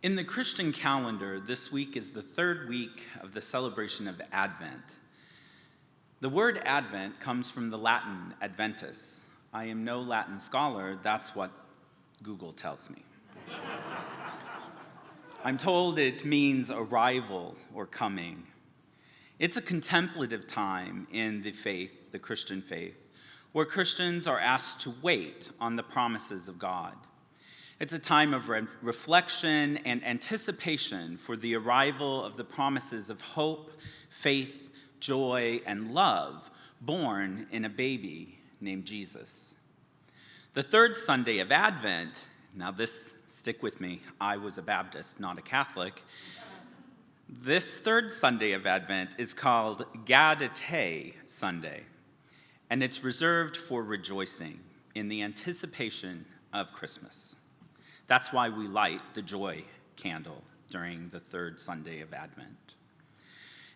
In the Christian calendar, this week is the third week of the celebration of Advent. The word Advent comes from the Latin adventus. I am no Latin scholar, that's what Google tells me. I'm told it means arrival or coming. It's a contemplative time in the faith, the Christian faith, where Christians are asked to wait on the promises of God. It's a time of reflection and anticipation for the arrival of the promises of hope, faith, joy, and love born in a baby named Jesus. The third Sunday of Advent, now this, stick with me, I was a Baptist, not a Catholic. This third Sunday of Advent is called Gaudete Sunday, and it's reserved for rejoicing in the anticipation of Christmas. That's why we light the joy candle during the third Sunday of Advent.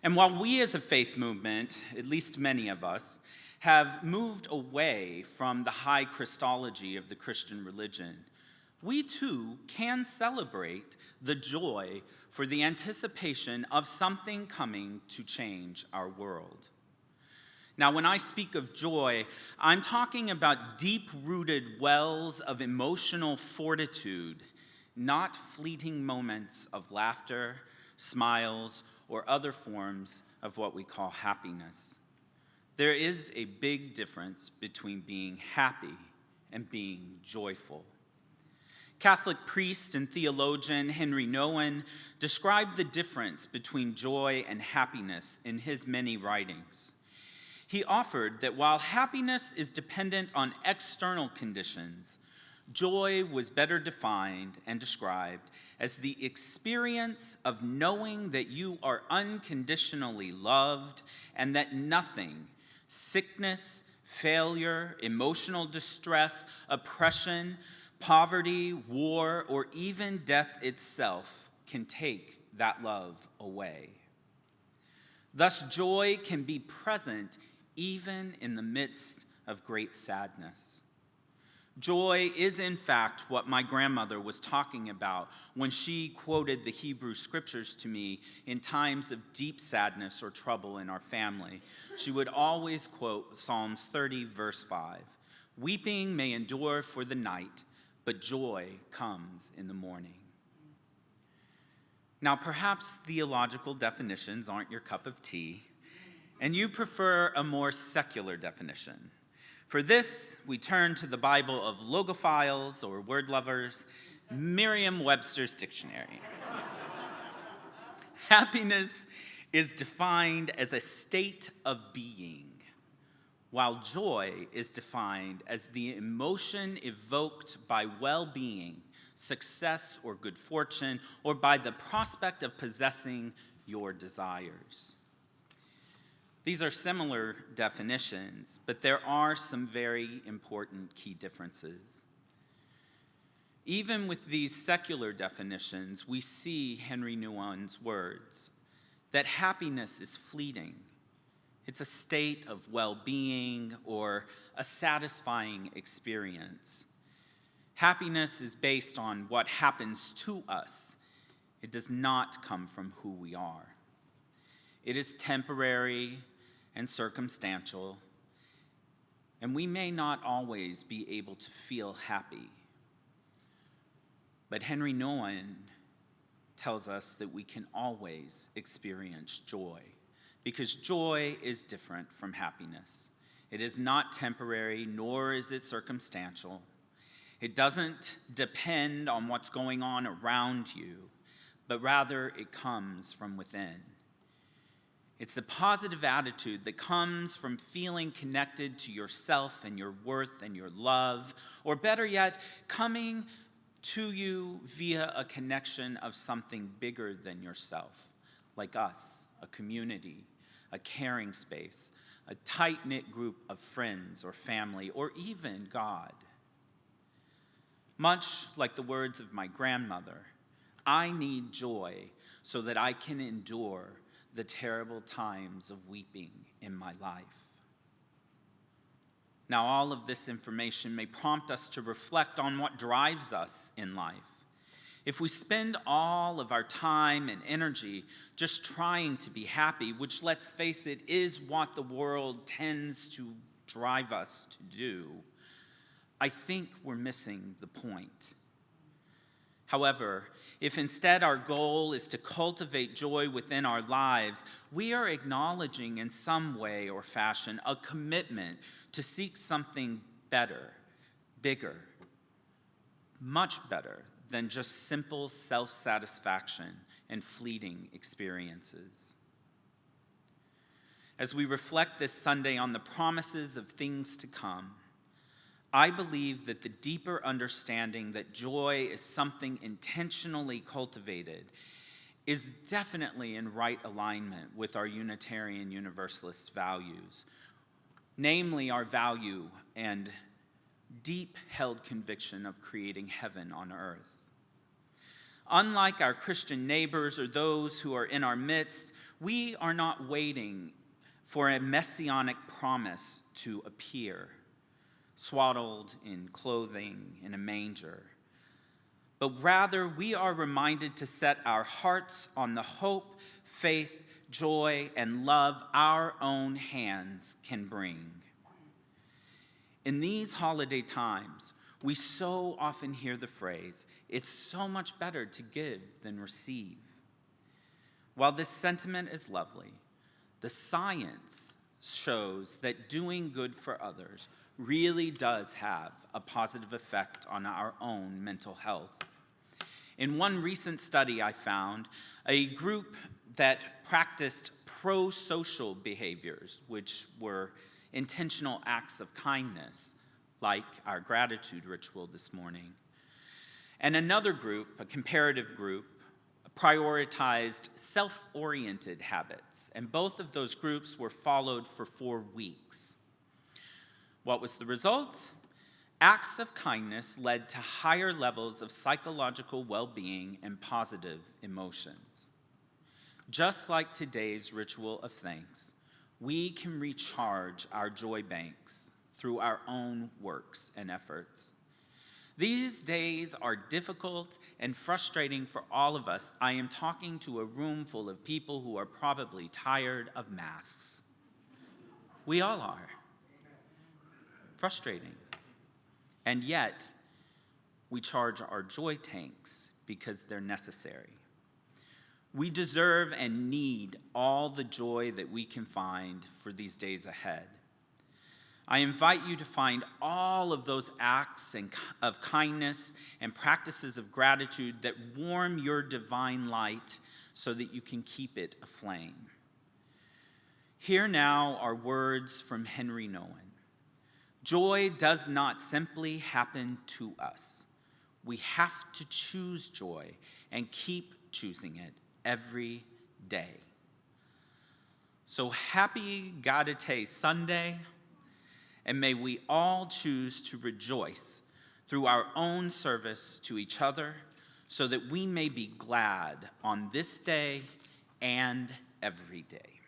And while we as a faith movement, at least many of us, have moved away from the high Christology of the Christian religion, we too can celebrate the joy for the anticipation of something coming to change our world. Now, when I speak of joy, I'm talking about deep-rooted wells of emotional fortitude, not fleeting moments of laughter, smiles, or other forms of what we call happiness. There is a big difference between being happy and being joyful. Catholic priest and theologian Henry Nouwen described the difference between joy and happiness in his many writings. He offered that while happiness is dependent on external conditions, joy was better defined and described as the experience of knowing that you are unconditionally loved and that nothing, sickness, failure, emotional distress, oppression, poverty, war, or even death itself can take that love away. Thus, joy can be present even in the midst of great sadness. Joy is, in fact, what my grandmother was talking about when she quoted the Hebrew scriptures to me in times of deep sadness or trouble in our family. She would always quote Psalms 30, verse 5. "Weeping may endure for the night, but joy comes in the morning." Now, perhaps theological definitions aren't your cup of tea, and you prefer a more secular definition. For this, we turn to the Bible of logophiles or word lovers, Merriam-Webster's dictionary. Happiness is defined as a state of being, while joy is defined as the emotion evoked by well-being, success or good fortune, or by the prospect of possessing your desires. These are similar definitions, but there are some very important key differences. Even with these secular definitions, we see Henry Nouwen's words, that happiness is fleeting. It's a state of well-being or a satisfying experience. Happiness is based on what happens to us. It does not come from who we are. It is temporary and circumstantial, and we may not always be able to feel happy. But Henry Nouwen tells us that we can always experience joy, because joy is different from happiness. It is not temporary, nor is it circumstantial. It doesn't depend on what's going on around you, but rather it comes from within. It's the positive attitude that comes from feeling connected to yourself and your worth and your love, or better yet, coming to you via a connection of something bigger than yourself, like us, a community, a caring space, a tight-knit group of friends or family, or even God. Much like the words of my grandmother, I need joy so that I can endure the terrible times of weeping in my life. Now, all of this information may prompt us to reflect on what drives us in life. If we spend all of our time and energy just trying to be happy, which, let's face it, is what the world tends to drive us to do, I think we're missing the point. However, if instead our goal is to cultivate joy within our lives, we are acknowledging in some way or fashion a commitment to seek something better, bigger, much better than just simple self-satisfaction and fleeting experiences. As we reflect this Sunday on the promises of things to come, I believe that the deeper understanding that joy is something intentionally cultivated is definitely in right alignment with our Unitarian Universalist values, namely our value and deep-held conviction of creating heaven on earth. Unlike our Christian neighbors or those who are in our midst, we are not waiting for a messianic promise to appear, swaddled in clothing in a manger. But rather, we are reminded to set our hearts on the hope, faith, joy, and love our own hands can bring. In these holiday times, we so often hear the phrase, "It's so much better to give than receive." While this sentiment is lovely, the science shows that doing good for others really does have a positive effect on our own mental health. In one recent study I found, a group that practiced pro-social behaviors, which were intentional acts of kindness, like our gratitude ritual this morning, and another group, a comparative group, prioritized self-oriented habits, and both of those groups were followed for 4 weeks. What was the result? Acts of kindness led to higher levels of psychological well-being and positive emotions. Just like today's ritual of thanks, we can recharge our joy banks through our own works and efforts. These days are difficult and frustrating for all of us. I am talking to a room full of people who are probably tired of masks. We all are. Frustrating. And yet, we charge our joy tanks because they're necessary. We deserve and need all the joy that we can find for these days ahead. I invite you to find all of those acts of kindness and practices of gratitude that warm your divine light so that you can keep it aflame. Here now are words from Henry Nouwen. Joy does not simply happen to us. We have to choose joy and keep choosing it every day. So happy Gaudete Sunday, and may we all choose to rejoice through our own service to each other so that we may be glad on this day and every day.